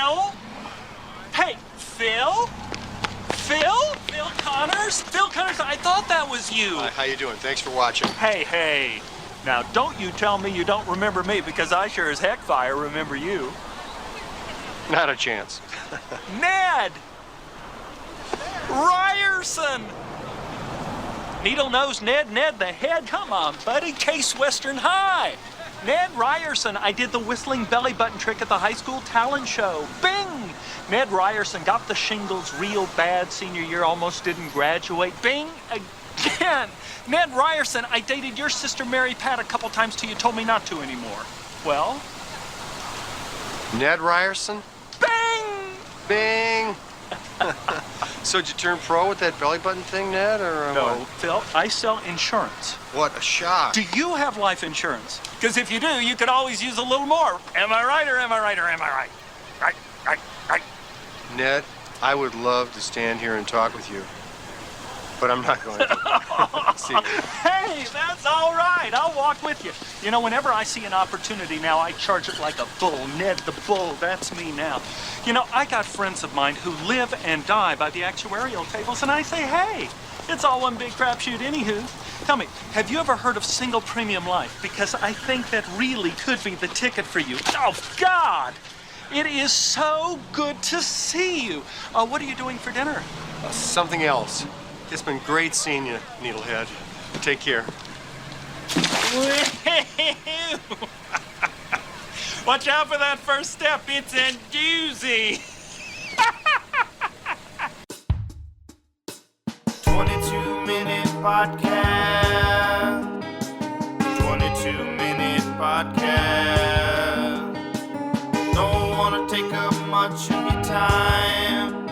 Phil? Hey, Phil? Phil Connors? Phil Connors, I thought that was you. Hi, how you doing? Thanks for watching. Hey. Now, don't you tell me you don't remember me, because I sure as heck fire remember you. Not a chance. Ned! Ryerson! Needle-nosed Ned the head? Come on, buddy. Case Western High. Ned Ryerson. I did the whistling belly button trick at the high school talent show. Bing! Ned Ryerson got the shingles real bad senior year, almost didn't graduate. Bing! Again! Ned Ryerson, I dated your sister Mary Pat a couple times till you told me not to anymore. Well? Ned Ryerson? Bing! Bing! So did you turn pro with that belly button thing, Ned, or No, what? Phil, I sell insurance. What a shock. Do you have life insurance? Because if you do, you could always use a little more. Am I right or am I right or am I right? Right. Ned, I would love to stand here and talk with you, but I'm not going to. See, Hey, that's all right. I'll walk with you. You know, whenever I see an opportunity now, I charge it like a bull. Ned the Bull, that's me now. You know, I got friends of mine who live and die by the actuarial tables, and I say, hey, it's all one big crapshoot anywho. Tell me, have you ever heard of single premium life? Because I think that really could be the ticket for you. Oh, God! It is so good to see you. What are you doing for dinner? something else. It's been great seeing you, Needlehead. Take care. Watch out for that first step. It's a doozy. 22-minute podcast. 22-minute podcast. Don't want to take up much of your time.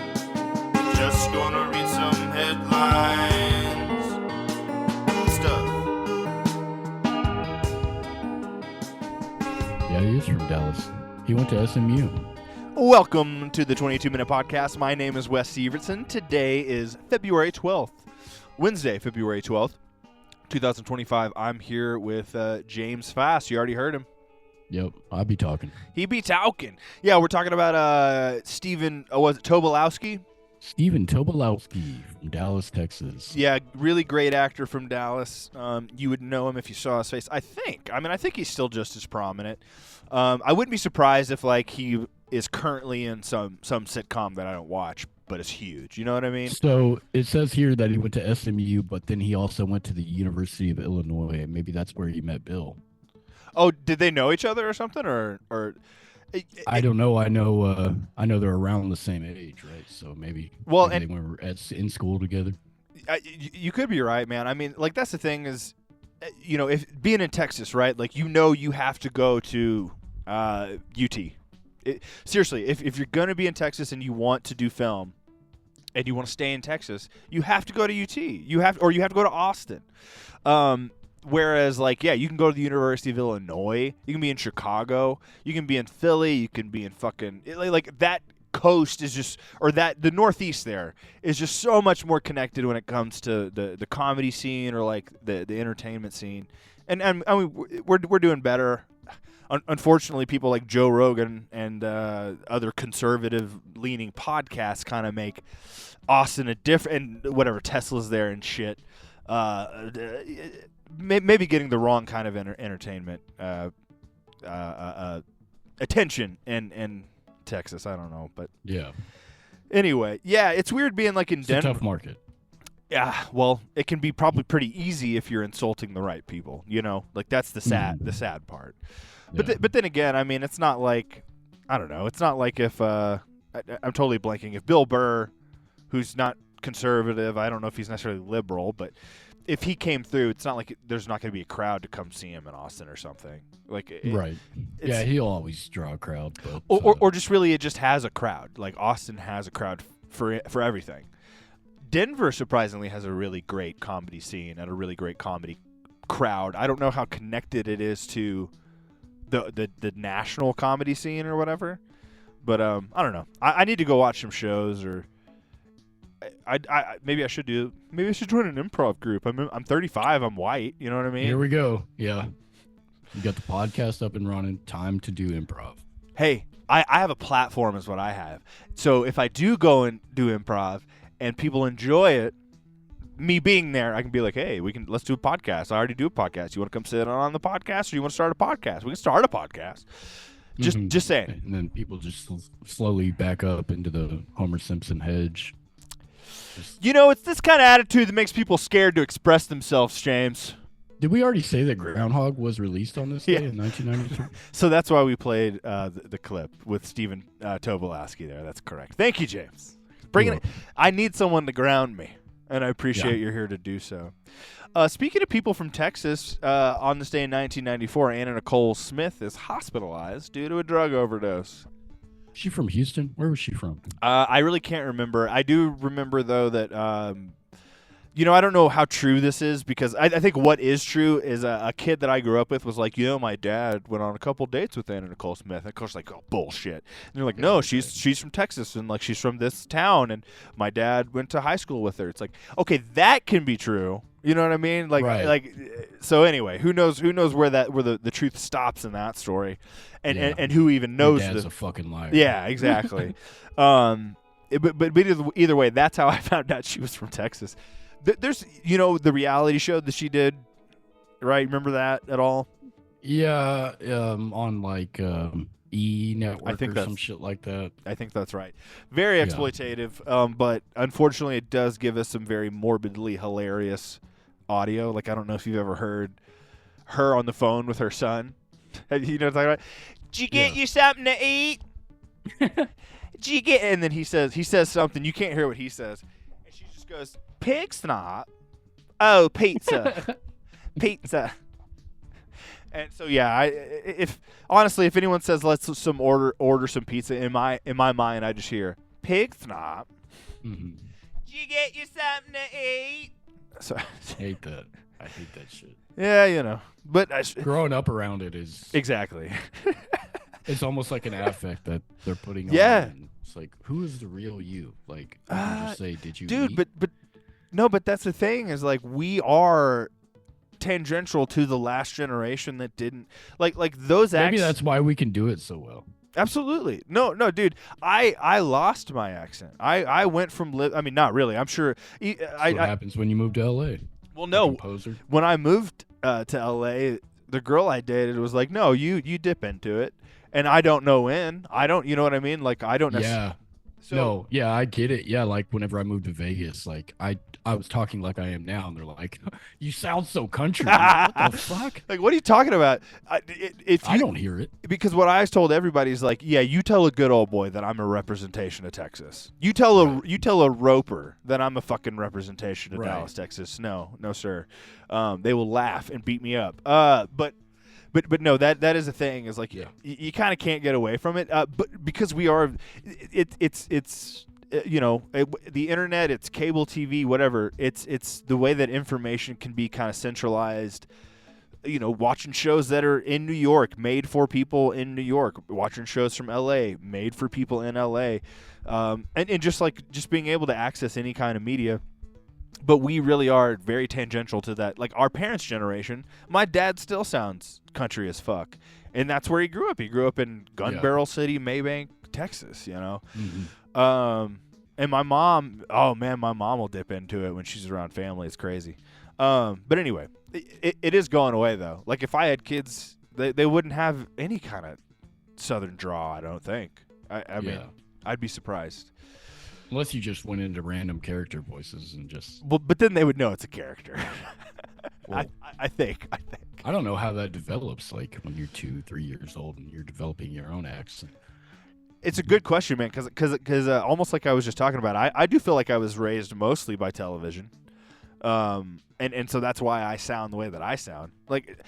Just gonna read some headlines and stuff. Yeah, he is from Dallas. He went to SMU. Welcome to the 22-Minute Podcast. My name is Wes Severson. Today is February 12th, Wednesday, February 12th, 2025. I'm here with James Fass. You already heard him. Yep, I'll be talking. He be talking. Yeah, we're talking about Stephen, was it Tobolowsky? Stephen Tobolowsky from Dallas, Texas. Yeah, really great actor from Dallas. You would know him if you saw his face. I think he's still just as prominent. I wouldn't be surprised if he is currently in some sitcom that I don't watch, but it's huge. You know what I mean? So it says here that he went to SMU, but then he also went to the University of Illinois, and maybe that's where he met Bill. Oh, did they know each other or something, or? I don't know. I know they're around the same age, right? So maybe they were in school together. You could be right, man. I mean, that's the thing is, if being in Texas, right? You have to go to UT. Seriously, if you're gonna be in Texas and you want to do film, and you want to stay in Texas, you have to go to UT. You have to go to Austin. Whereas, you can go to the University of Illinois. You can be in Chicago. You can be in Philly. You can be in fucking that coast is just, or the Northeast there is just so much more connected when it comes to the comedy scene or the entertainment scene. And I mean, we're doing better. Unfortunately, people like Joe Rogan and other conservative-leaning podcasts kind of make Austin a different, and whatever, Tesla's there and shit. Maybe getting the wrong kind of entertainment attention in Texas. I don't know, but yeah. Anyway, yeah, it's weird being in It's Denver. a tough market. Yeah, well, it can be probably pretty easy if you're insulting the right people. That's the sad part. But Yeah. but then again, I mean, it's not I don't know. It's not like if I'm totally blanking. If Bill Burr, who's not conservative, I don't know if he's necessarily liberal, but if he came through, it's not like there's not going to be a crowd to come see him in Austin or something. Right. Yeah, he'll always draw a crowd. But, or just really, it just has a crowd. Austin has a crowd for everything. Denver, surprisingly, has a really great comedy scene and a really great comedy crowd. I don't know how connected it is to the national comedy scene or whatever, but I don't know. I need to go watch some shows, or maybe I should join an improv group. I'm 35. I'm white. You know what I mean? here we go. Yeah. You got the podcast up and running. Time to do improv. Hey, I have a platform is what I have. So if I do go and do improv and people enjoy it, me being there, I can be like, hey, let's do a podcast. I already do a podcast. You want to come sit on the podcast, or you want to start a podcast? We can start a podcast. Just saying. And then people just slowly back up into the Homer Simpson hedge. It's this kind of attitude that makes people scared to express themselves, James. Did we already say that Groundhog was released on this day in 1993? So that's why we played the clip with Stephen Tobolowsky there. That's correct. Thank you, James. Bringing it. I need someone to ground me, and I appreciate you're here to do so. Speaking of people from Texas, on this day in 1994, Anna Nicole Smith is hospitalized due to a drug overdose. She from Houston? Where was she from? I really can't remember. I do remember, though, that, I don't know how true this is, because I think what is true is a kid that I grew up with was like, my dad went on a couple dates with Anna Nicole Smith. And of course, like, oh, bullshit. And they're like, no, she's from Texas, and like she's from this town, and my dad went to high school with her. It's like, okay, that can be true. You know what I mean? Like, right. So anyway, who knows where the truth stops in that story, and who even knows Your dad's a fucking liar. Yeah, exactly. But either way, that's how I found out she was from Texas. There's, the reality show that she did, right? Remember that at all? Yeah, on like E Network or some shit like that. I think that's right. Very exploitative, but unfortunately it does give us some very morbidly hilarious audio. Like, I don't know if you've ever heard her on the phone with her son. You know what I'm talking about? Did you get you something to eat? Did you get? And then he says something. You can't hear what he says. And she just goes, pig snot. Oh, pizza. Pizza. And so if anyone says let's order some pizza, in my mind I just hear pig snot. Mm-hmm. Did you get you something to eat? So I hate that. I hate that shit. Yeah, but growing up around it is exactly. It's almost like an affect that they're putting on. Yeah. And it's like, who is the real you? Like, you can just say, did you dude, eat? but that's the thing is, like, we are tangential to the last generation that didn't like those Maybe that's why we can do it so well. Absolutely. No, dude. I lost my accent. I went from not really. I'm sure. What happens when you move to LA? Well, no. Composer. When I moved to LA, the girl I dated was like, "No, you dip into it," and I don't know when. I don't. You know what I mean? Like, I don't. Yeah. No, yeah, I get it. Yeah, like whenever I moved to Vegas, like I was talking like I am now, and they're like, "You sound so country." What the fuck? Like, what are you talking about? I don't hear it. Because what I told everybody is like, yeah, you tell a good old boy that I'm a representation of Texas. You tell a roper that I'm a fucking representation of Dallas, Texas. No, sir. They will laugh and beat me up. But no, that is a thing. Is like you kind of can't get away from it. But because we are, it's the internet, it's cable TV, whatever. It's the way that information can be kind of centralized. Watching shows that are in New York, made for people in New York. Watching shows from LA, made for people in LA, and just being able to access any kind of media. But we really are very tangential to that. Like our parents' generation, my dad still sounds country as fuck. And that's where he grew up. He grew up in Gun Barrel City, Maybank, Texas, Mm-hmm. And my mom, my mom will dip into it when she's around family. It's crazy. But anyway, it is going away, though. Like if I had kids, they wouldn't have any kind of Southern draw, I don't think. I mean, I'd be surprised. Unless you just went into random character voices and just... Well, but then they would know it's a character. Well, I think. I don't know how that develops, like when you're 2-3 years old and you're developing your own accent. It's a good question, man, because almost like I was just talking about, I do feel like I was raised mostly by television. And so that's why I sound the way that I sound. Like,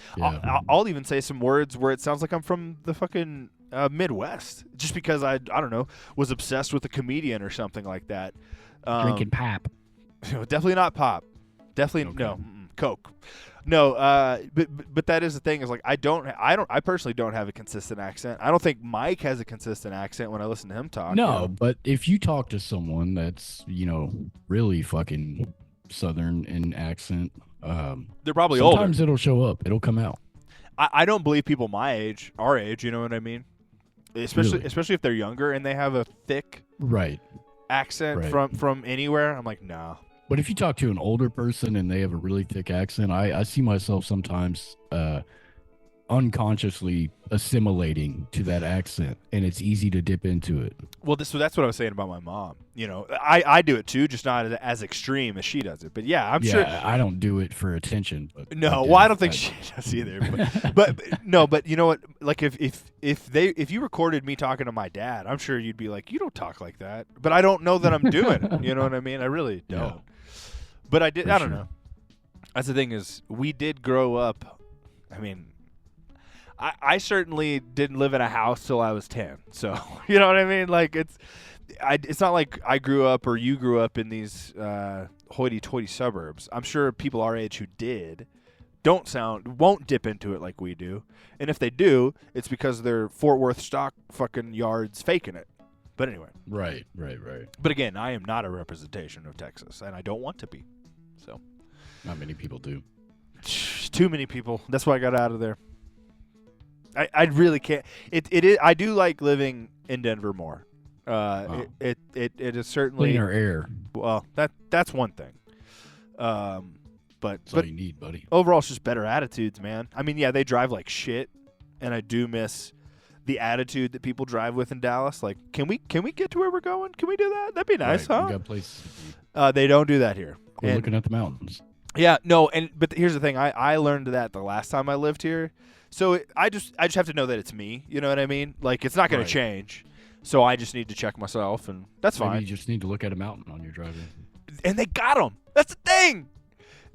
I'll even say some words where it sounds like I'm from the fucking... Midwest, just because I don't know, was obsessed with a comedian or something like that. Drinking pop. Definitely not pop. Definitely no Coke. No, but that is the thing is like I personally don't have a consistent accent. I don't think Mike has a consistent accent when I listen to him talk. No, but if you talk to someone that's really fucking Southern in accent, they're probably older. Sometimes it'll show up. It'll come out. I don't believe people our age. You know what I mean? especially Really? especially if they're younger and they have a thick Right. accent Right. from anywhere. I'm like, no. But if you talk to an older person and they have a really thick accent, I see myself sometimes unconsciously assimilating to that accent, and it's easy to dip into it. Well, so that's what I was saying about my mom. You know, I do it too, just not as extreme as she does it. But yeah, I'm Yeah, sure. I don't do it for attention. But No, do. well, I don't think she does either. But no, but you know what? Like if you recorded me talking to my dad, I'm sure you'd be like, you don't talk like that. But I don't know that I'm doing it. You know what I mean? I really don't. Yeah. But I did. For I don't sure. know. That's the thing is, we did grow up. I mean, I certainly didn't live in a house till I was 10. So you know what I mean? Like it's not like I grew up or you grew up in these hoity-toity suburbs. I'm sure people our age who did won't dip into it like we do. And if they do, it's because they're Fort Worth stock fucking yards faking it. But anyway. Right. But again, I am not a representation of Texas, and I don't want to be. So Not many people do. too many people. That's why I got out of there. I really can't. It is. I do like living in Denver more. It is certainly Cleaner air. well. That's one thing. But That's all you need, buddy. overall, it's just better attitudes, man. I mean, yeah, they drive like shit, and I do miss the attitude that people drive with in Dallas. Like, can we get to where we're going? Can we do that? That'd be nice, Right, we huh? got places to be. They don't do that here. We're And- looking at the mountains. Yeah, no, but here's the thing. I learned that the last time I lived here. So I just have to know that it's me. You know what I mean? Like, it's not going Right. to change. So I just need to check myself, and that's Maybe fine. you just need to look at a mountain on your drive-in. And they got them. That's the thing.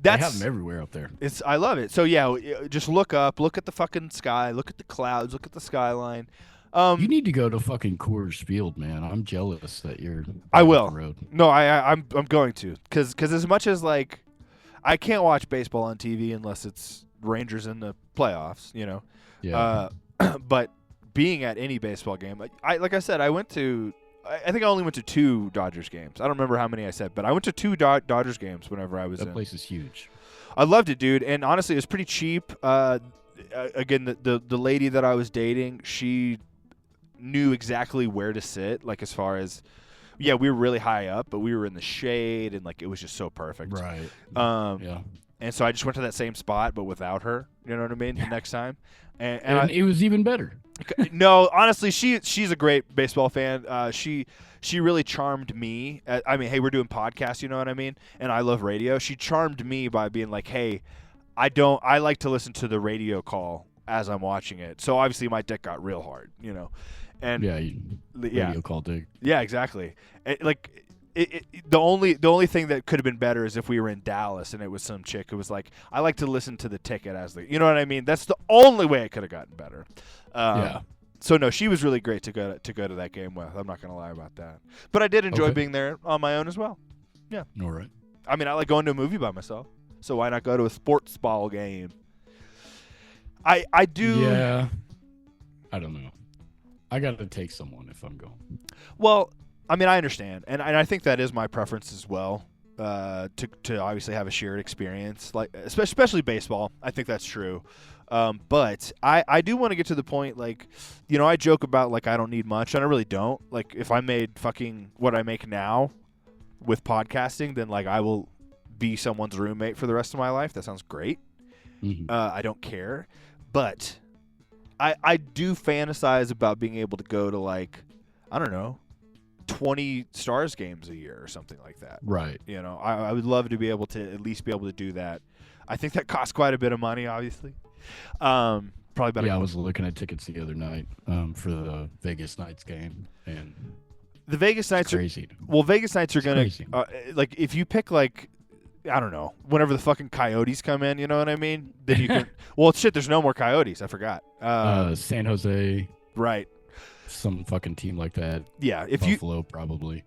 They have That's them everywhere up there. I love it. So yeah, just look up, look at the fucking sky, look at the clouds, look at the skyline. You need to go to fucking Coors Field, man. I'm jealous that you're. I up will. the road. No, I'm going to, because as much as like, I can't watch baseball on TV unless it's Rangers in the playoffs. You know. Yeah. But being at any baseball game, I like I said, I went to. I think I only went to 2 Dodgers games. I don't remember how many I said, but I went to 2 Dodgers games whenever I was that in. place is huge. I loved it, dude, and honestly, it was pretty cheap. Again, the lady that I was dating, she knew exactly where to sit. Like as far as, yeah, we were really high up, but we were in the shade, and like it was just so perfect. Right. Um, Yeah. and so I just went to that same spot, but without her. You know what I mean? The next time, and And it was even better. no, honestly, she's a great baseball fan. She really charmed me. I mean, hey, we're doing podcasts, you know what I mean? And I love radio. She charmed me by being like, hey, I like to listen to the radio call as I'm watching it. So obviously my dick got real hard, you know. And Yeah. yeah, Radio call dig. yeah, exactly. The only thing that could have been better is if we were in Dallas and it was some chick who was like, I like to listen to the ticket as the, you know what I mean? That's the only way it could have gotten better. Yeah. So no, she was really great to go to that game with. I'm not gonna lie about that. But I did enjoy Okay. being there on my own as well. All right. I mean, I like going to a movie by myself. So why not go to a sports ball game? I do. Yeah. I don't know. I got to take someone if I'm going. Well, I mean, I understand, and I think that is my preference as well. To obviously have a shared experience, like especially baseball. I think that's true. But I do want to get to the point, like, you know, I joke about like I don't need much, and I really don't. Like if I made fucking what I make now with podcasting, then like I will be someone's roommate for the rest of my life. That sounds great. Mhm. I don't care, but I do fantasize about being able to go to like, I don't know, 20 Stars games a year or something like that. Right. You know, I would love to be able to at least be able to do that. I think that costs quite a bit of money, obviously. Probably better. Yeah, I was looking at tickets the other night for the Vegas Knights game, and The Vegas Knights it's are crazy. well. Vegas Knights are It's gonna crazy. like if you pick like, I don't know, whenever the fucking Coyotes come in, you know what I mean? Then you can. Well, shit, there's no more Coyotes. I forgot. San Jose, Right. some fucking team like that. Yeah. If you Buffalo, probably.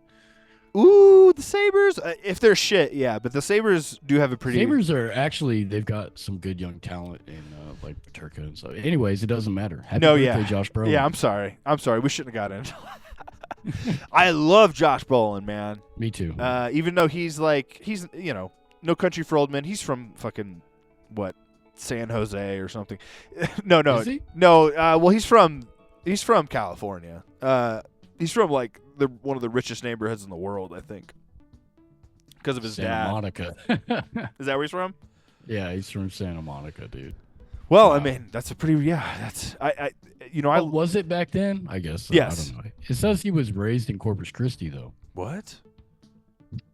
Ooh, the Sabres. If they're shit, yeah. But the Sabres do have a pretty. Sabres are actually, they've got some good young talent in like Turca and stuff. Anyways, it doesn't matter. Happy No, birthday, yeah. Josh Brolin. Yeah, I'm sorry. We shouldn't have got in. I love Josh Brolin, man. Me too. Even though he's you know, No Country for Old Men. He's from fucking what, San Jose or something. No, Is he? no. Well, he's from He's from California. He's from like one of the richest neighborhoods in the world, I think, because of his Santa dad. Monica. Is that where he's from? Yeah, he's from Santa Monica, dude. Well, Wow. I mean, that's a pretty That's I Oh, was it back then? I guess so. Yes. I don't know. It says he was raised in Corpus Christi, though. what?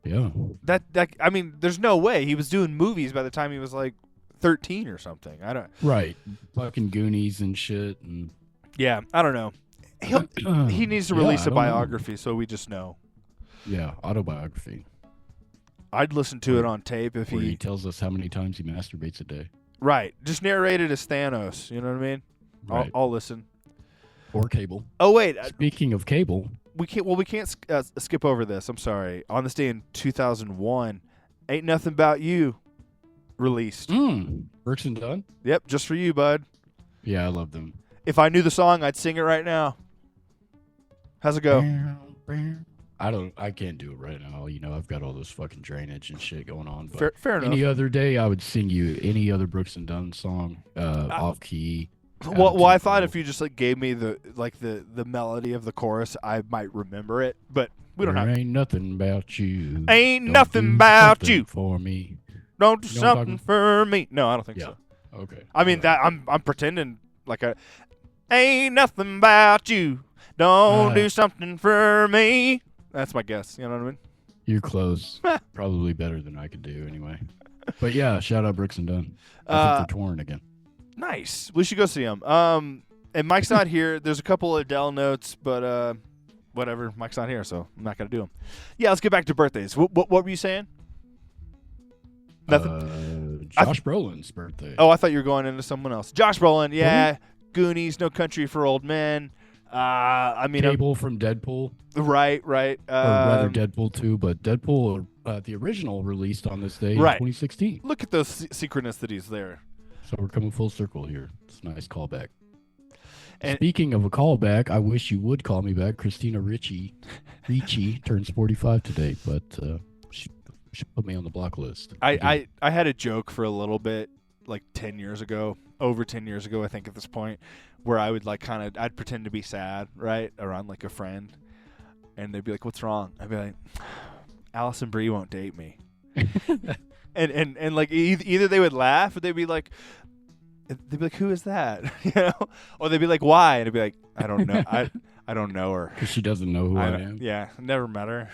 Yeah. That I mean, there's no way he was doing movies by the time he was like 13 or something. I don't. Right. Fucking Goonies and shit. And Yeah, I don't know. He needs to Yeah, release I a don't know. biography so we just know. yeah, autobiography. I'd listen to it on tape if Where he he tells us how many times he masturbates a day. right. Just narrate it as Thanos. You know what I mean? Right. I'll listen. Or cable. Oh wait, Speaking of cable, we can't. Well, we can't skip over this. I'm sorry. On this day in 2001, "Ain't Nothing About You" released. Brooks and Dunn? Yep, just for you, bud. Yeah, I love them. If I knew the song, I'd sing it right now. How's it go? I can't do it right now. You know, I've got all this fucking drainage and shit going on. But Fair enough. any other day, I would sing you any other Brooks and Dunn song, off key. Well, I thought if you just like gave me the melody of the chorus, I might remember it. But we don't There have. ain't nothing about you. Ain't Don't nothing do about something you. for me. Don't do You know what I'm something for me. No, I don't think Yeah. so. Okay. I mean that I'm pretending like a. Ain't nothing about you. Don't do something for me. That's my guess. You know what I mean? You're close. Probably better than I could do anyway. But yeah, shout out Brooks and Dunn. I think they're touring again. Nice. We should go see him. And Mike's not here. There's a couple of Adele notes, but whatever. Mike's not here, so I'm not gonna do them. Yeah, let's get back to birthdays. What were you saying? Nothing. Josh Brolin's birthday. Oh, I thought you were going into someone else. Josh Brolin. Yeah. Goonies. No Country for Old Men. I mean, Cable from Deadpool. right. Or rather Deadpool 2, but Deadpool, the original, released on this day Right. in 2016. Look at those synchronicities there. So we're coming full circle here. It's a nice callback. And- Speaking of a callback, I wish you would call me back. Christina Ricci turns 45 today, but she put me on the block list. I had a joke for a little bit, like 10 years ago, over 10 years ago, I think at this point, where I would like I'd pretend to be sad, right, around like a friend, and they'd be like, "What's wrong?" I'd be like, "Allison Brie won't date me," and like either they would laugh or they'd be like, "Who is that?" You know, or they'd be like, "Why?" And I'd be like, "I don't know, I don't know her." Because she doesn't know who I am. Yeah, never met her.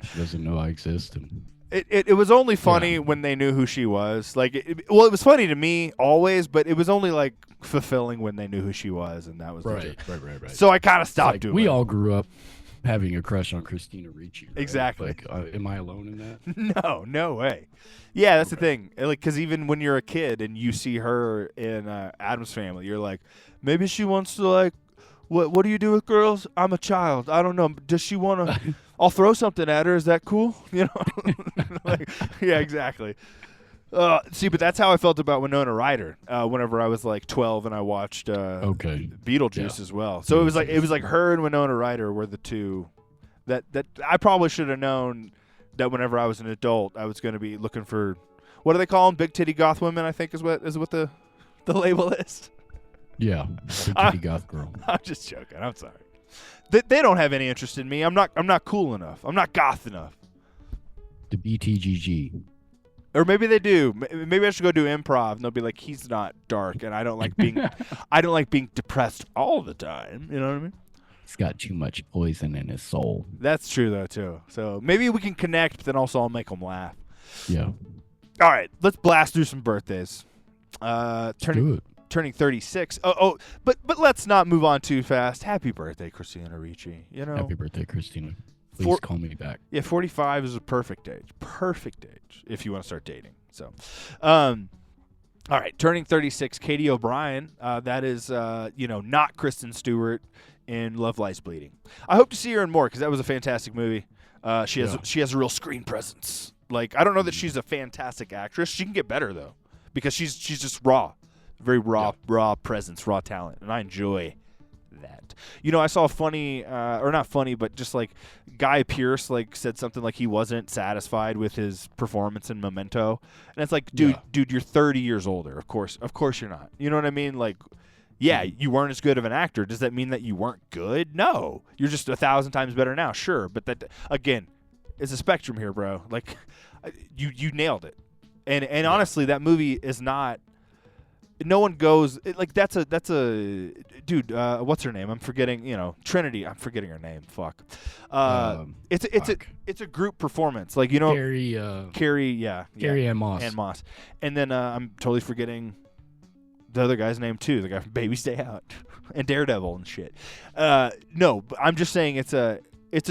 She doesn't know I exist. And It was only funny when they knew who she was. Like, it was funny to me always, but it was only like fulfilling when they knew who she was, and that was the joke. right. So I kind of It's stopped like, doing we it. all grew up having a crush on Christina Ricci. Right? Exactly. Like, am I alone in that? No way. Yeah, that's the thing. Like, because even when you're a kid and you see her in Addams Family, you're like, maybe she wants to like, what do you do with girls? I'm a child. I don't know. Does she want to? I'll throw something at her. Is that cool? You know? Like, yeah, exactly. See, but that's how I felt about Winona Ryder. Whenever I was like 12 and I watched Okay. Beetlejuice as well. So it was like her and Winona Ryder were the two that I probably should have known that whenever I was an adult I was going to be looking for, what do they call them? Big titty goth women, I think is what the label is. Yeah. Big titty goth girl. I'm just joking. I'm sorry. They don't have any interest in me. I'm not cool enough. I'm not goth enough. The BTGG. Or maybe they do. Maybe I should go do improv, and they'll be like, "He's not dark, and I don't like being depressed all the time." You know what I mean? He's got too much poison in his soul. That's true though too. So maybe we can connect, but then also I'll make them laugh. Yeah. All right, let's blast through some birthdays. Do Turning it. 36. But let's not move on too fast. Happy birthday, Christina Ricci. You know, Happy birthday, Christina. Please For- call me back. yeah, 45 is a perfect age. Perfect age if you want to start dating. So, all right, turning 36, Katie O'Brien. That is, not Kristen Stewart in Love Lies Bleeding. I hope to see her in more because that was a fantastic movie. She has a real screen presence. Like, I don't know that she's a fantastic actress. She can get better though, because she's just raw, very raw presence, raw talent, and I enjoy that. You know, I saw a funny, or not funny, but just like Guy Pearce like said something like he wasn't satisfied with his performance in Memento, and it's like, dude, you're 30 years older. Of course you're not. You know what I mean? Like, Yeah, you weren't as good of an actor. Does that mean that you weren't good? No. You're just 1,000 times better now, sure. But that, again, it's a spectrum here, bro. Like, you nailed it. And honestly, that movie is not. No one goes like that's a dude. What's her name? I'm forgetting. Trinity. I'm forgetting her name. Fuck. It's a group performance. Like Carrie. Carrie. Yeah. Carrie Ann Moss. Ann Moss. And then I'm totally forgetting the other guy's name too. The guy from Baby's Day Out and Daredevil and shit. No, but I'm just saying it's a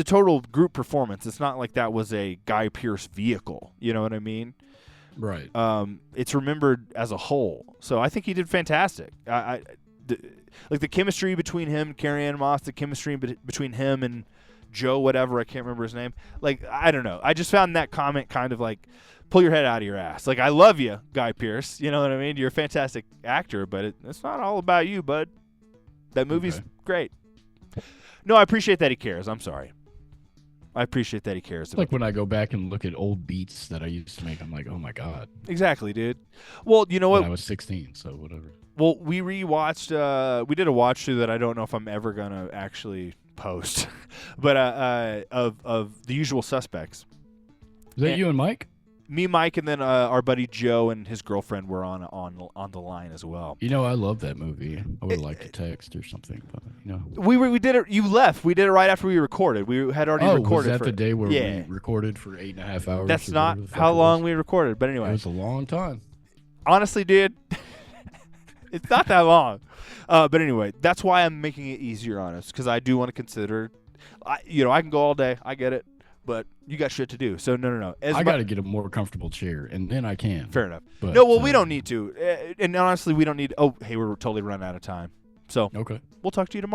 total group performance. It's not like that was a Guy Pearce vehicle. You know what I mean? Right. It's remembered as a whole. So I think he did fantastic. Like the chemistry between him and Carrie Ann Moss, the chemistry between him and Joe, whatever, I can't remember his name. Like, I don't know. I just found that comment kind of like, pull your head out of your ass. Like, I love you, Guy Pearce. You know what I mean? You're a fantastic actor, but it's not all about you, bud. That movie's great. No, I appreciate that he cares. I'm sorry. I appreciate that he cares. It's like when I go back and look at old beats that I used to make, I'm like, oh my God. Exactly, dude. Well, you know what? When I was 16, so whatever. Well, we rewatched. We did a watch through that I don't know if I'm ever gonna actually post, but of The Usual Suspects. Is that you and Mike? Me, Mike, and then our buddy Joe and his girlfriend were on the line as well. I love that movie. I would like to text or something, but we did it. You left. We did it right after we recorded. We had already recorded. Was that the day where we recorded for 8.5 hours? That's not how long we recorded, but anyway, it was a long time. Honestly, dude, it's not that long. But anyway, that's why I'm making it easier on us, because I do want to consider. I can go all day. I get it. But you got shit to do. So, no. I got to get a more comfortable chair, and then I can. Fair enough. But, no, well, we don't need to. And honestly, we don't need. Oh, hey, we're totally run out of time. So, okay. We'll talk to you tomorrow.